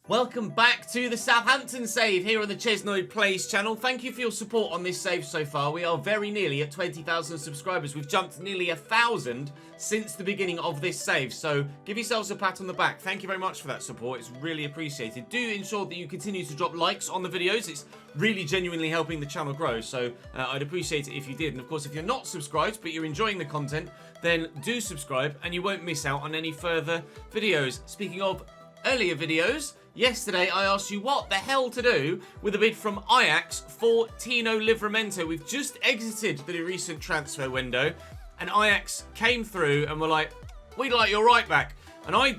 Welcome back to the Southampton save here on the ChesnoidPlays channel. Thank you for your support on this save so far. We are very nearly at 20,000 subscribers. We've jumped nearly 1,000 since the beginning of this save. So give yourselves a pat on the back. Thank you very much for that support. It's really appreciated. Do ensure that you continue to drop likes on the videos. It's really genuinely helping the channel grow. So I'd appreciate it if you did. And of course, if you're not subscribed, but you're enjoying the content, then do subscribe and you won't miss out on any further videos. Speaking of earlier videos, yesterday I asked you what the hell to do with a bid from Ajax for Tino Livramento. We've just exited the recent transfer window and Ajax came through and were like, we'd like your right back. And I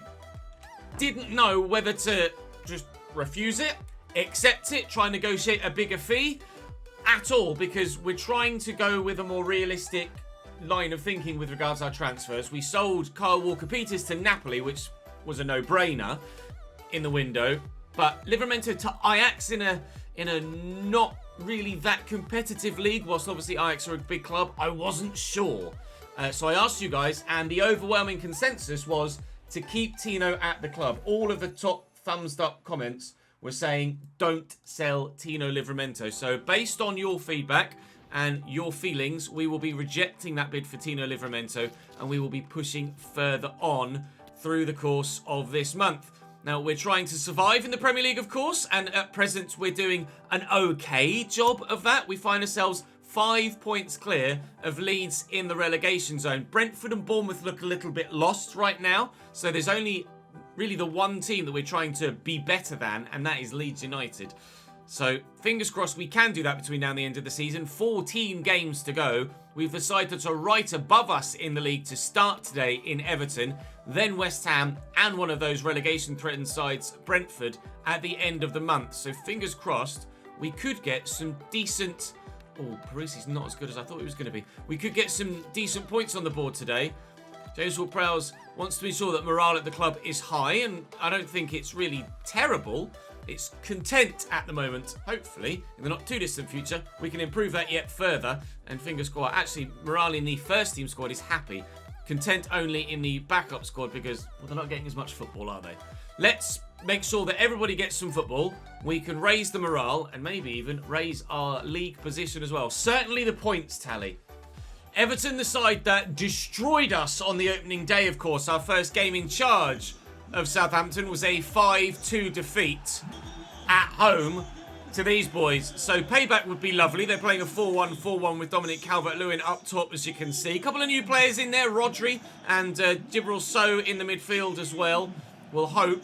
didn't know whether to just refuse it, accept it, try and negotiate a bigger fee at all, because we're trying to go with a more realistic line of thinking with regards to our transfers. We sold Kyle Walker-Peters to Napoli, which was a no-brainer in the window, but Livramento to Ajax in a not really that competitive league, whilst obviously Ajax are a big club, I wasn't sure. So I asked you guys, and the overwhelming consensus was to keep Tino at the club. All of the top thumbs up comments were saying, don't sell Tino Livramento. So based on your feedback and your feelings, we will be rejecting that bid for Tino Livramento, and we will be pushing further on through the course of this month. Now, we're trying to survive in the Premier League, of course, and at present we're doing an okay job of that. We find ourselves 5 points clear of Leeds in the relegation zone. Brentford and Bournemouth look a little bit lost right now, so there's only really the one team that we're trying to be better than, and that is Leeds United. So, fingers crossed we can do that between now and the end of the season. 14 games to go. We've decided to right above us in the league to start today in Everton, then West Ham, and one of those relegation-threatened sides, Brentford, at the end of the month. So, fingers crossed, we could get some decent... Oh, Parisi's not as good as I thought he was going to be. We could get some decent points on the board today. James Ward-Prowse wants to ensure that morale at the club is high, and I don't think it's really terrible. It's content at the moment. Hopefully, in the not too distant future, we can improve that yet further. And fingers crossed, actually, morale in the first team squad is happy. Content only in the backup squad because, well, they're not getting as much football, are they? Let's make sure that everybody gets some football. We can raise the morale and maybe even raise our league position as well. Certainly the points tally. Everton, the side that destroyed us on the opening day, of course. Our first game in charge of Southampton was a 5-2 defeat at home to these boys. So payback would be lovely. They're playing a 4-1-4-1 with Dominic Calvert-Lewin up top, as you can see. A couple of new players in there, Rodri and Djibril Sow in the midfield as well. We'll hope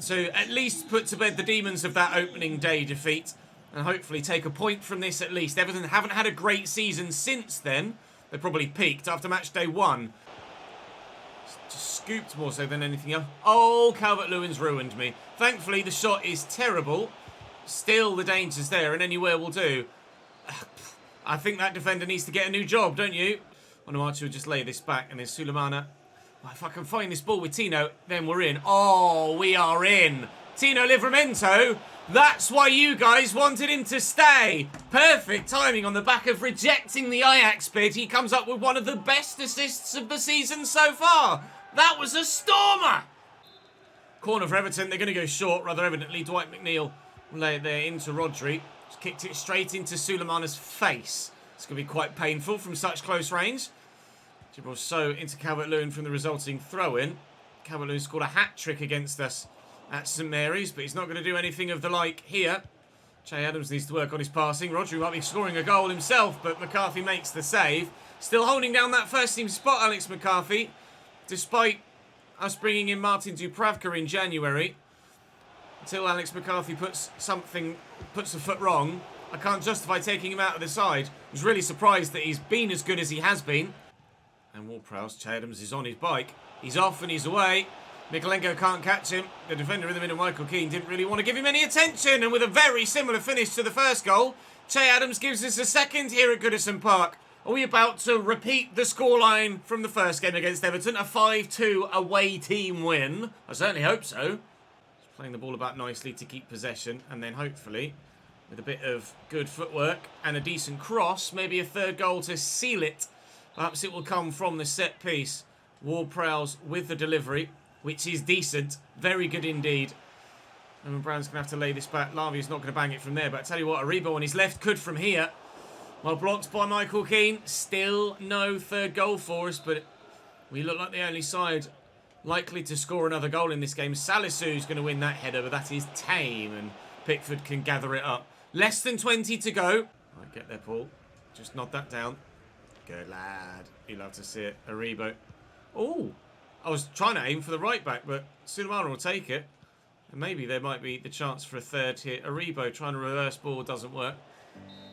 to at least put to bed the demons of that opening day defeat and hopefully take a point from this at least. Everton haven't had a great season since then. They probably peaked after match day 1. Just scooped more so than anything else. Oh, Calvert-Lewin's ruined me. Thankfully, the shot is terrible. Still, the danger's there, and anywhere will do. I think that defender needs to get a new job, don't you? Onuachu will just lay this back, and then Sulemana. Well, if I can find this ball with Tino, then we're in. Oh, we are in. Tino Livramento. That's why you guys wanted him to stay. Perfect timing on the back of rejecting the Ajax bid. He comes up with one of the best assists of the season so far. That was a stormer. Corner for Everton. They're going to go short, rather evidently. Dwight McNeil lay it there into Rodri. Just kicked it straight into Sulemana's face. It's going to be quite painful from such close range. Djibril Sow into Calvert-Lewin from the resulting throw-in. Calvert-Lewin scored a hat-trick against us at St Mary's, but he's not going to do anything of the like here. Che Adams needs to work on his passing. Rodri might be scoring a goal himself, but McCarthy makes the save. Still holding down that first-team spot, Alex McCarthy, despite us bringing in Martin Dubravka in January. Until Alex McCarthy puts a foot wrong, I can't justify taking him out of the side. I was really surprised that he's been as good as he has been. And Ward-Prowse, Che Adams is on his bike. He's off and he's away. Mikolenko can't catch him. The defender in the middle, Michael Keane, didn't really want to give him any attention. And with a very similar finish to the first goal, Che Adams gives us a second here at Goodison Park. Are we about to repeat the scoreline from the first game against Everton? A 5-2 away team win. I certainly hope so. Just playing the ball about nicely to keep possession. And then hopefully, with a bit of good footwork and a decent cross, maybe a third goal to seal it. Perhaps it will come from the set piece. Ward-Prowse with the delivery, which is decent. Very good indeed. And Brown's going to have to lay this back. Lavia's not going to bang it from there. But I tell you what, Aribo on his left could from here. Well, blocked by Michael Keane. Still no third goal for us. But we look like the only side likely to score another goal in this game. Salisu's going to win that header. But that is tame. And Pickford can gather it up. Less than 20 to go. Right, get there, Paul. Just nod that down. Good lad. You love to see it. Aribo. Oh, I was trying to aim for the right back. But Sulemana will take it. And maybe there might be the chance for a third here. Aribo trying to reverse ball doesn't work.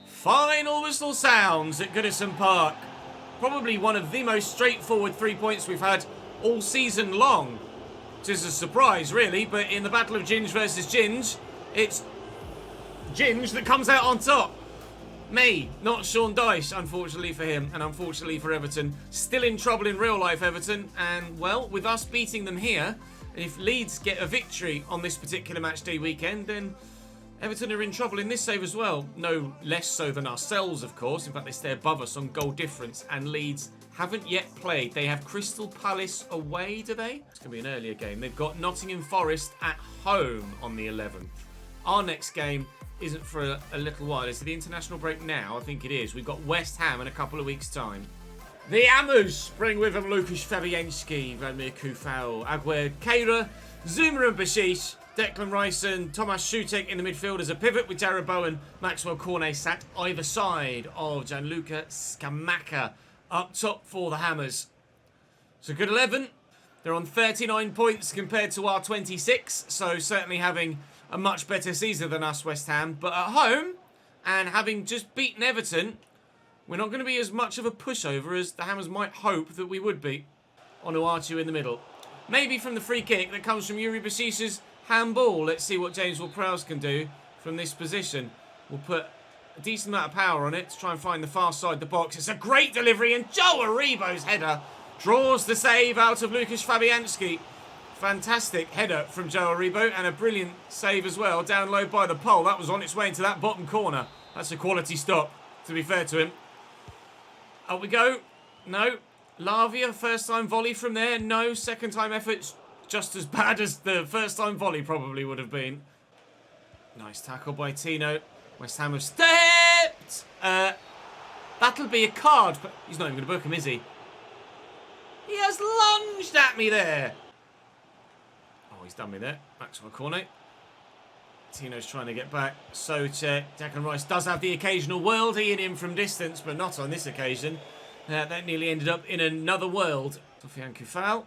Final whistle sounds at Goodison Park. Probably one of the most straightforward 3 points we've had all season long. It is a surprise, really, but in the battle of Ginge versus Ginge, it's Ginge that comes out on top. Me, not Sean Dyche, unfortunately for him, and unfortunately for Everton. Still in trouble in real life, Everton, and, well, with us beating them here, if Leeds get a victory on this particular match day weekend, then Everton are in trouble in this save as well. No less so than ourselves, of course. In fact, they stay above us on goal difference. And Leeds haven't yet played. They have Crystal Palace away, do they? It's going to be an earlier game. They've got Nottingham Forest at home on the 11th. Our next game isn't for a little while. Is it the international break now? I think it is. We've got West Ham in a couple of weeks' time. The Hammers bring with them Łukasz Fabianski, Vladimir Kufau, Aguer Keira, Zuma and Bashish, Declan Rice and Tomasz Sutek in the midfield as a pivot with Jared Bowen, Maxwell Cornet sat either side of Gianluca Scamacca up top for the Hammers. It's a good 11. They're on 39 points compared to our 26, so certainly having a much better season than us, West Ham. But at home, and having just beaten Everton, we're not going to be as much of a pushover as the Hammers might hope that we would be. Onuachu in the middle. Maybe from the free kick that comes from Yuri Bashish's handball. Let's see what James Ward-Prowse can do from this position. We'll put a decent amount of power on it to try and find the far side of the box. It's a great delivery, and Joe Aribo's header draws the save out of Łukasz Fabianski. Fantastic header from Joe Aribo, and a brilliant save as well, down low by the pole. That was on its way into that bottom corner. That's a quality stop, to be fair to him. Up we go. No. Lavia, first time volley from there. No. Second time efforts, just as bad as the first time volley probably would have been. Nice tackle by Tino. West Ham have stepped. That'll be a card, but he's not even going to book him, is he? He has lunged at me there. Oh, he's done me there. Maxwell Cornet. Tino's trying to get back. Declan Rice does have the occasional worldie in him from distance, but not on this occasion. That nearly ended up in another world. Sofiane Kufau.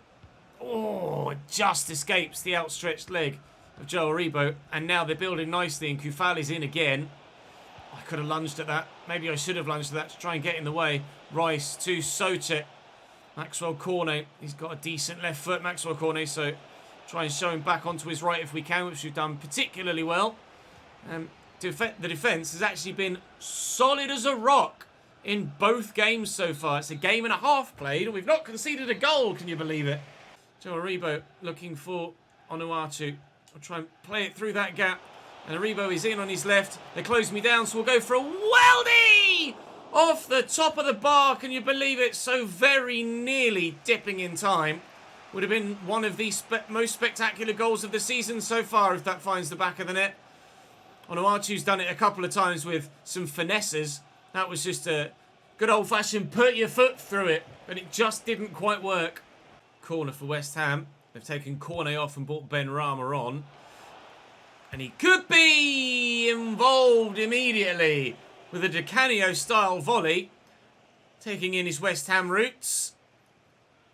Oh, just escapes the outstretched leg of Joe Aribo. And now they're building nicely, and Kufau is in again. I could have lunged at that. Maybe I should have lunged at that to try and get in the way. Rice to Soche. Maxwell Cornet. He's got a decent left foot, Maxwell Cornet, so try and show him back onto his right if we can, which we've done particularly well. The defence has actually been solid as a rock in both games so far. It's a game and a half played, and we've not conceded a goal. Can you believe it? Joe Aribo looking for Onuachu. I'll try and play it through that gap. And Aribo is in on his left. They close me down, so we'll go for a weldy off the top of the bar. Can you believe it? So very nearly dipping in time. Would have been one of the most spectacular goals of the season so far if that finds the back of the net. Onuachu's done it a couple of times with some finesses. That was just a good old-fashioned put your foot through it, but it just didn't quite work. Corner for West Ham. They've taken Cornet off and brought Ben Rama on. And he could be involved immediately with a Di Canio-style volley, taking in his West Ham roots.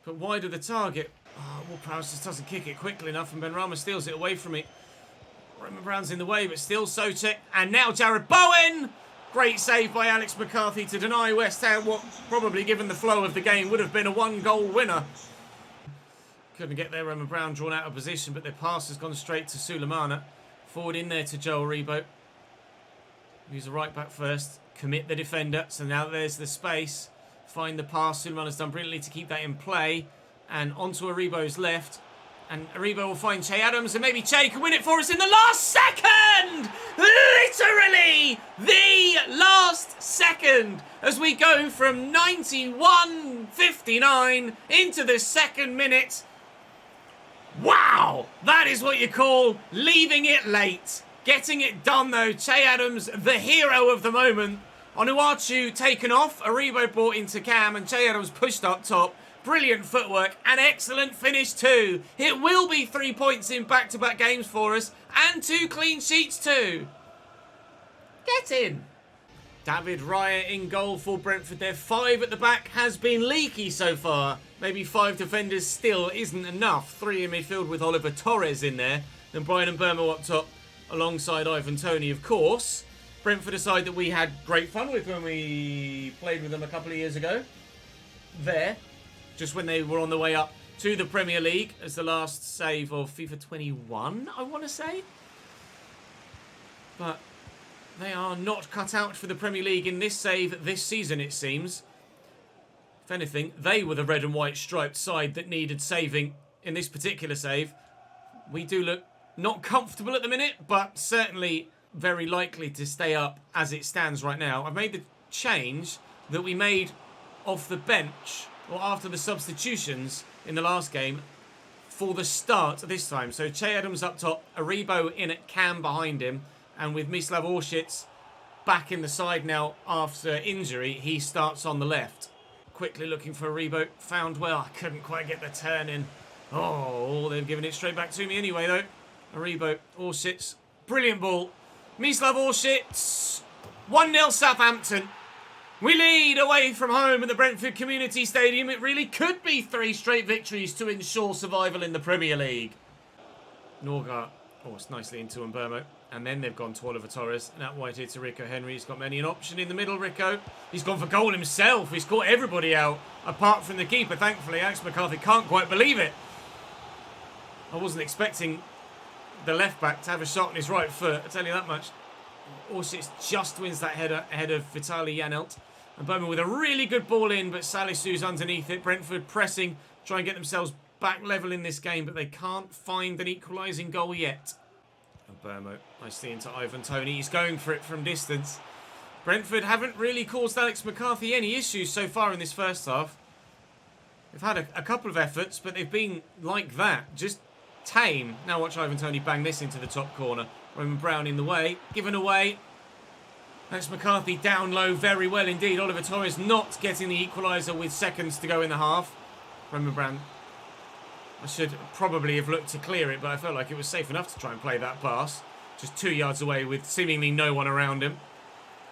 But wide of the target. Oh, Ward-Prowse just doesn't kick it quickly enough, and Ben Rama steals it away from me. Roman Brown's in the way, but still Soche. And now Jared Bowen! Great save by Alex McCarthy to deny West Ham what, probably given the flow of the game, would have been a one-goal winner. Couldn't get there, Roman Brown drawn out of position, but their pass has gone straight to Sulemana. Forward in there to Joe Aribo. Use the right back first. Commit the defender. So now there's the space. Find the pass. Sulemana's done brilliantly to keep that in play. And onto Aribo's left. And Aribo will find Che Adams, and maybe Che can win it for us in the last second! Literally the last second as we go from 91.59 into the second minute. Wow! That is what you call leaving it late. Getting it done, though. Che Adams, the hero of the moment. Onuachu taken off. Aribo brought into Cam, and Che Adams pushed up top. Brilliant footwork. An excellent finish, too. It will be 3 points in back-to-back games for us, and 2 clean sheets, too. Get in. David Raya in goal for Brentford. Their 5 at the back has been leaky so far. Maybe 5 defenders still isn't enough. 3 in midfield with Oliver Torres in there. Then Brian Mbeumo up top alongside Ivan Toney, of course. Brentford, a side that we had great fun with when we played with them a couple of years ago. There, just when they were on the way up to the Premier League as the last save of FIFA 21, I want to say. But they are not cut out for the Premier League in this save this season, it seems. If anything, they were the red and white striped side that needed saving in this particular save. We do look not comfortable at the minute, but certainly very likely to stay up as it stands right now. I've made the change that we made off the bench, or after the substitutions in the last game, for the start this time. So Che Adams up top, Aribo in at Cam behind him, and with Mislav Orsic back in the side now after injury, he starts on the left. Quickly looking for Aribo, found well, I couldn't quite get the turn in. Oh, they've given it straight back to me anyway though. Aribo, Orsic, brilliant ball. Mislav Orsic, 1-0 Southampton. We lead away from home at the Brentford Community Stadium. It really could be 3 straight victories to ensure survival in the Premier League. Norgard, oh, it's nicely into Mbeumo. And then they've gone to Oliver Torres. And out wide here to Rico Henry. He's got many an option in the middle, Rico. He's gone for goal himself. He's caught everybody out, apart from the keeper, thankfully. Alex McCarthy can't quite believe it. I wasn't expecting the left-back to have a shot on his right foot, I'll tell you that much. Orsic just wins that header ahead of Vitaly Janelt. And Bowman with a really good ball in, but Salisu's underneath it. Brentford pressing, try and get themselves back level in this game, but they can't find an equalising goal yet. And Burmo nicely into Ivan Toney. He's going for it from distance. Brentford haven't really caused Alex McCarthy any issues so far in this first half. They've had a couple of efforts, but they've been like that, just tame. Now watch Ivan Toney bang this into the top corner. Roman Brown in the way, given away. Alex McCarthy down low very well indeed. Oliver Torres not getting the equaliser with seconds to go in the half. Roman Brown, I should probably have looked to clear it, but I felt like it was safe enough to try and play that pass. Just 2 yards away with seemingly no one around him.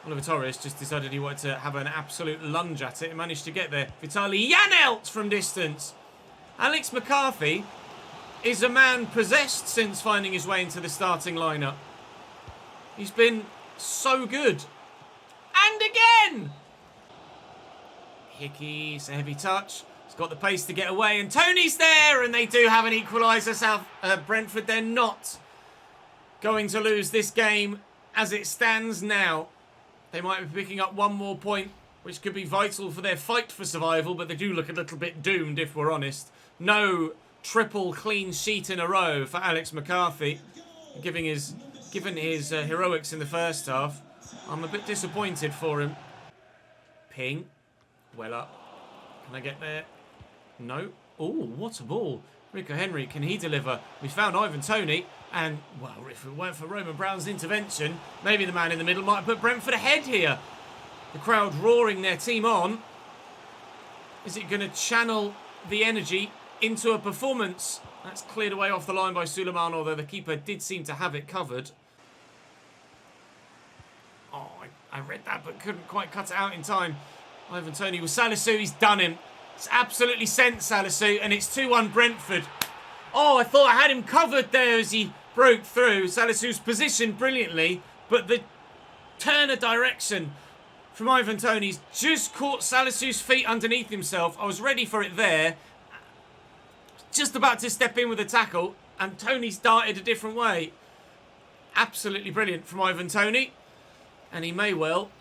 Oliver Torres just decided he wanted to have an absolute lunge at it and managed to get there. Vitaly Janelt from distance. Alex McCarthy is a man possessed since finding his way into the starting lineup. He's been so good. And again! Hickey's a heavy touch. He's got the pace to get away, and Toney's there, and they do have an equaliser. Brentford, they're not going to lose this game as it stands now. They might be picking up one more point, which could be vital for their fight for survival, but they do look a little bit doomed, if we're honest. No triple clean sheet in a row for Alex McCarthy, given his heroics in the first half. I'm a bit disappointed for him. Ping. Well up. Can I get there? No. Oh, what a ball. Rico Henry, can he deliver? We found Ivan Toney, and, well, if it weren't for Roman Brown's intervention, maybe the man in the middle might have put Brentford ahead here. The crowd roaring their team on. Is it going to channel the energy into a performance? That's cleared away off the line by Suleiman, although the keeper did seem to have it covered. Oh, I read that but couldn't quite cut it out in time. Ivan Toney with Salisu, he's done him. It's absolutely sent Salisu, and it's 2-1 Brentford. Oh, I thought I had him covered there as he broke through. Salisu's positioned brilliantly, but the turn of direction from Ivan Toney's just caught Salisu's feet underneath himself. I was ready for it there. Just about to step in with a tackle, and Toney started a different way. Absolutely brilliant from Ivan Toney. And he may well,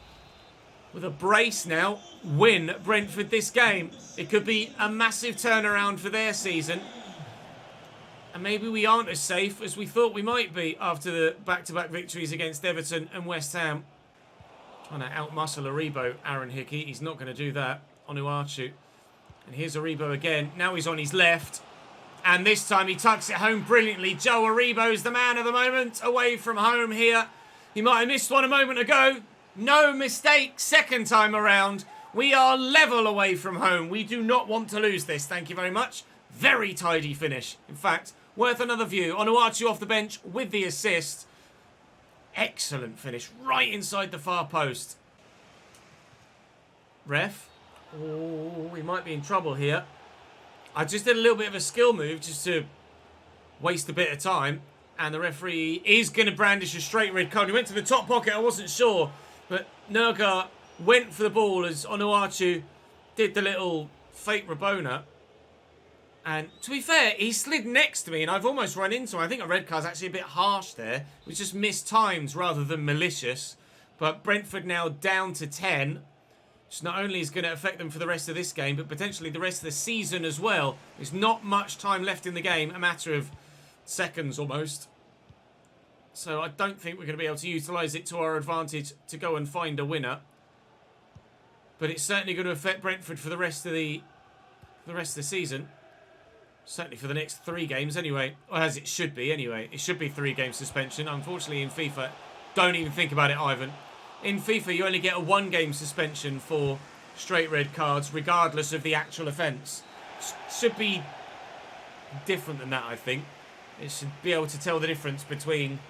with a brace now, win Brentford this game. It could be a massive turnaround for their season. And maybe we aren't as safe as we thought we might be after the back-to-back victories against Everton and West Ham. Trying to outmuscle Aribo, Aaron Hickey. He's not going to do that. Onuachu. And here's Aribo again. Now he's on his left. And this time he tucks it home brilliantly. Joe Aribo's the man of the moment, away from home here. He might have missed one a moment ago. No mistake, second time around. We are level away from home. We do not want to lose this, thank you very much. Very tidy finish. In fact, worth another view. Onuachu off the bench with the assist. Excellent finish, right inside the far post. Ref. Oh, we might be in trouble here. I just did a little bit of a skill move just to waste a bit of time. And the referee is going to brandish a straight red card. He went to the top pocket, I wasn't sure. But Nurgar went for the ball as Onuachu did the little fake Rabona. And to be fair, he slid next to me and I've almost run into him. I think a red card's actually a bit harsh there. It was just mistimed rather than malicious. But Brentford now down to 10. Which not only is going to affect them for the rest of this game, but potentially the rest of the season as well. There's not much time left in the game. A matter of seconds almost. So I don't think we're going to be able to utilise it to our advantage to go and find a winner. But it's certainly going to affect Brentford for the rest of the season. Certainly for the next 3 games anyway. Or as it should be anyway. It should be 3-game suspension. Unfortunately in FIFA, don't even think about it, Ivan. In FIFA, you only get a 1-game suspension for straight red cards, regardless of the actual offence. Should be different than that, I think. It should be able to tell the difference between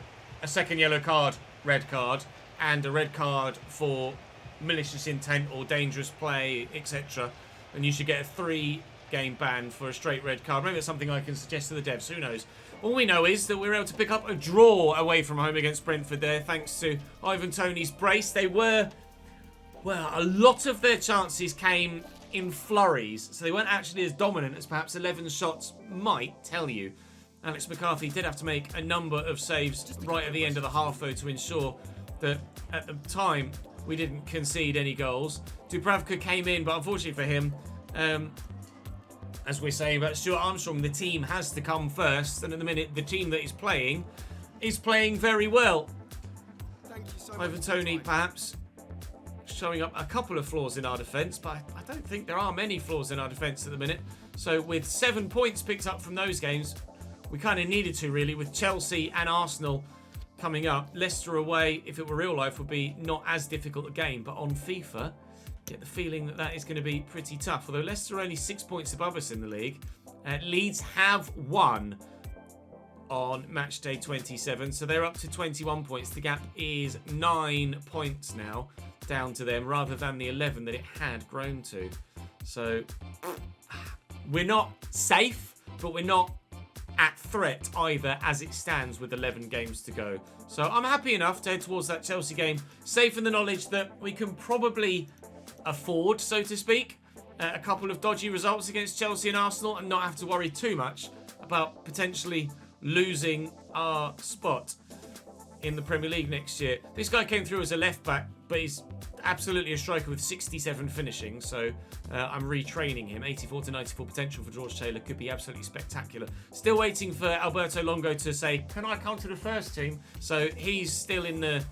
a second yellow card, red card, and a red card for malicious intent or dangerous play, etc. And you should get a 3-game ban for a straight red card. Maybe it's something I can suggest to the devs, who knows. All we know is that we were able to pick up a draw away from home against Brentford there, thanks to Ivan Toney's brace. They were, well, a lot of their chances came in flurries, so they weren't actually as dominant as perhaps 11 shots might tell you. Alex McCarthy did have to make a number of saves right at the end of the half, though, to ensure that at the time we didn't concede any goals. Dubravka came in, but unfortunately for him, as we're saying about Stuart Armstrong, the team has to come first, and at the minute, the team that is playing very well. Ivan Toney, perhaps, showing up a couple of flaws in our defence, but I don't think there are many flaws in our defence at the minute. So with 7 points picked up from those games, we kind of needed to, really, with Chelsea and Arsenal coming up. Leicester away, if it were real life, would be not as difficult a game, but on FIFA, get the feeling that that is going to be pretty tough. Although Leicester are only 6 points above us in the league. Leeds have won on match day 27, so they're up to 21 points. The gap is 9 points now down to them, rather than the 11 that it had grown to. So we're not safe, but we're not at threat either as it stands with 11 games to go. So I'm happy enough to head towards that Chelsea game, safe in the knowledge that we can probably afford, so to speak, a couple of dodgy results against Chelsea and Arsenal and not have to worry too much about potentially losing our spot in the Premier League next year. This guy came through as a left back, but he's absolutely a striker with 67 finishing, so I'm retraining him. 84 to 94 potential for George Taylor, could be absolutely spectacular. Still waiting for Alberto Longo to say, can I come to the first team? So he's still in the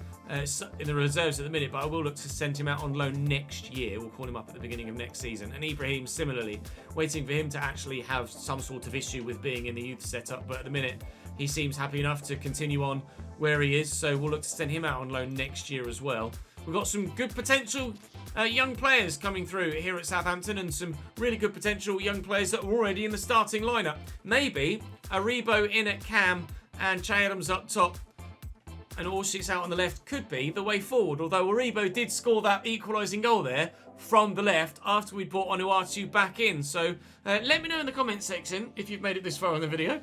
reserves at the minute, but I will look to send him out on loan next year. We'll call him up at the beginning of next season. And Ibrahim, similarly, waiting for him to actually have some sort of issue with being in the youth setup, but at the minute he seems happy enough to continue on where he is, so we'll look to send him out on loan next year as well. We've got some good potential young players coming through here at Southampton, and some really good potential young players that are already in the starting lineup. Maybe Aribo in at cam and Che Adams up top and Orshik's out on the left could be the way forward, although Aribo did score that equalising goal there from the left after we brought Onuachu back in. So let me know in the comments section, if you've made it this far in the video,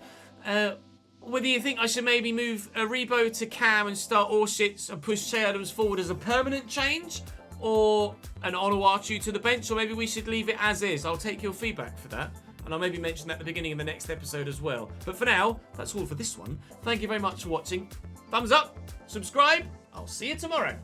whether you think I should maybe move Aribo to cam and start Orshik and push Che Adams forward as a permanent change, or an Onuachu to the bench, or maybe we should leave it as is. I'll take your feedback for that, and I'll maybe mention that at the beginning of the next episode as well. But for now, that's all for this one. Thank you very much for watching. Thumbs up, subscribe, I'll see you tomorrow.